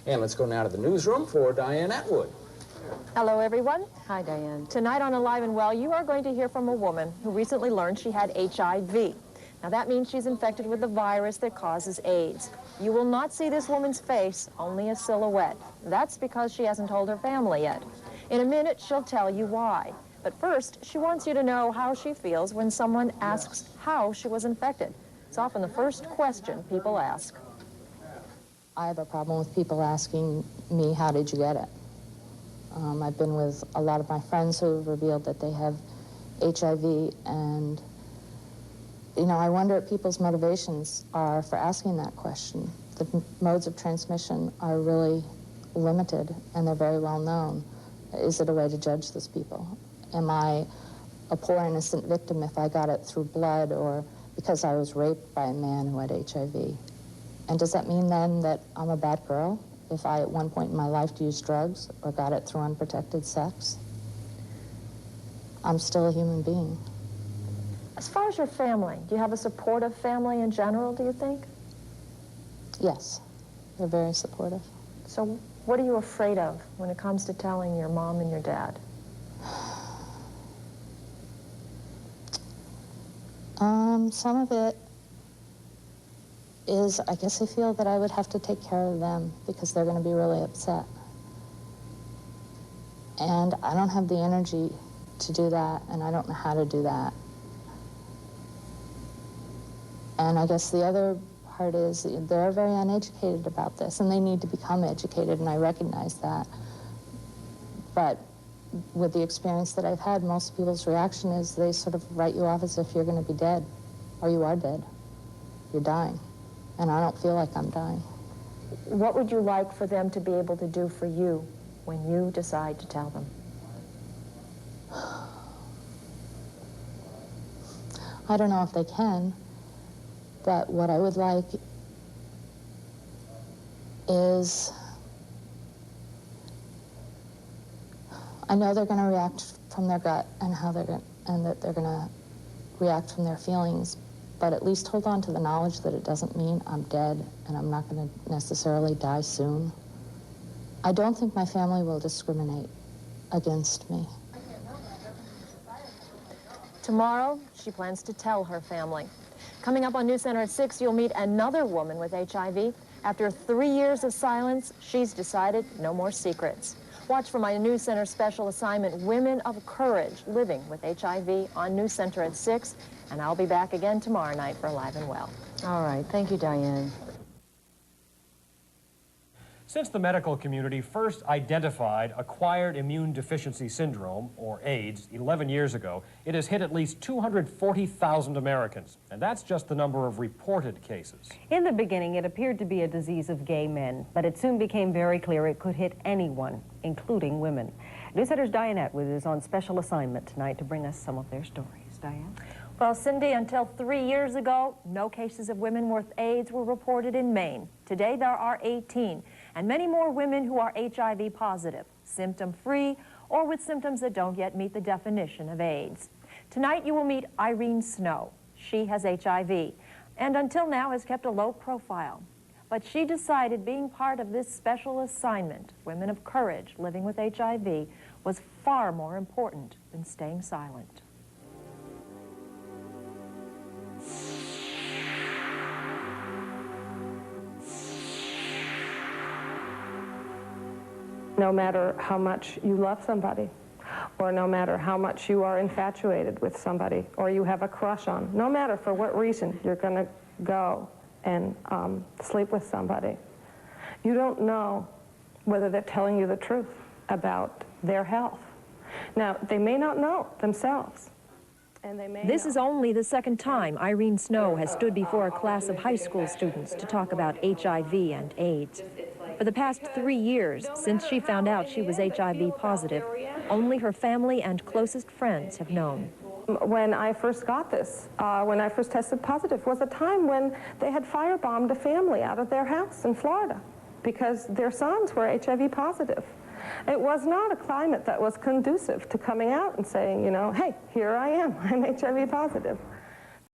And let's go now to the newsroom for Diane Atwood. Hello, everyone. Hi, Diane. Tonight on Alive and Well, you are going to hear from a woman who recently learned she had HIV. Now, that means she's infected with the virus that causes AIDS. You will not see this woman's face, only a silhouette. That's because she hasn't told her family yet. In a minute, she'll tell you why. But first, she wants you to know how she feels when someone asks how she was infected. It's often the first question people ask. I have a problem with people asking me, how did you get it? I've been with a lot of my friends who have revealed that they have HIV, and you know, I wonder what people's motivations are for asking that question. The modes of transmission are really limited, and they're very well known. Is it a way to judge these people? Am I a poor innocent victim if I got it through blood or because I was raped by a man who had HIV? And does that mean then that I'm a bad girl if I at one point in my life used drugs or got it through unprotected sex? I'm still a human being. As far as your family, do you have a supportive family in general, do you think? Yes, they're very supportive. So what are you afraid of when it comes to telling your mom and your dad? Some of it is, I guess I feel that I would have to take care of them because they're going to be really upset. And I don't have the energy to do that, and I don't know how to do that. And I guess the other part is they're very uneducated about this, and they need to become educated, and I recognize that. But with the experience that I've had, most people's reaction is they sort of write you off as if you're going to be dead, or you are dead. You're dying. And I don't feel like I'm dying. What would you like for them to be able to do for you when you decide to tell them? I don't know if they can, but what I would like is, I know they're going to react from their gut and how they're going, and that they're going to react from their feelings, but at least hold on to the knowledge that it doesn't mean I'm dead and I'm not going to necessarily die soon. I don't think my family will discriminate against me. Tomorrow, she plans to tell her family. Coming up on News Center at 6, you'll meet another woman with HIV. After 3 years of silence, she's decided no more secrets. Watch for my News Center special assignment, Women of Courage Living with HIV, on News Center at 6. And I'll be back again tomorrow night for Alive and Well. All right. Thank you, Diane. Since the medical community first identified acquired immune deficiency syndrome, or AIDS, 11 years ago, it has hit at least 240,000 Americans. And that's just the number of reported cases. In the beginning, it appeared to be a disease of gay men, but it soon became very clear it could hit anyone, including women. NewsCenter's Diane Atwood is on special assignment tonight to bring us some of their stories. Diane? Well, Cindy, until 3 years ago, no cases of women with AIDS were reported in Maine. Today, there are 18, and many more women who are HIV positive, symptom-free, or with symptoms that don't yet meet the definition of AIDS. Tonight, you will meet Irene Snow. She has HIV, and until now has kept a low profile. But she decided being part of this special assignment, Women of Courage Living with HIV, was far more important than staying silent. No matter how much you love somebody, or no matter how much you are infatuated with somebody, or you have a crush on, no matter for what reason you're going to go and sleep with somebody, you don't know whether they're telling you the truth about their health. Now, they may not know themselves. And they may This know. is only the second time Irene Snow has stood before a class of high school students to talk about HIV and AIDS. For the past 3 years, since she found out she was HIV positive, only her family and closest friends have known. When I first got this, when I first tested positive, was a time when they had firebombed a family out of their house in Florida because their sons were HIV positive. It was not a climate that was conducive to coming out and saying, you know, hey, here I am, I'm HIV positive.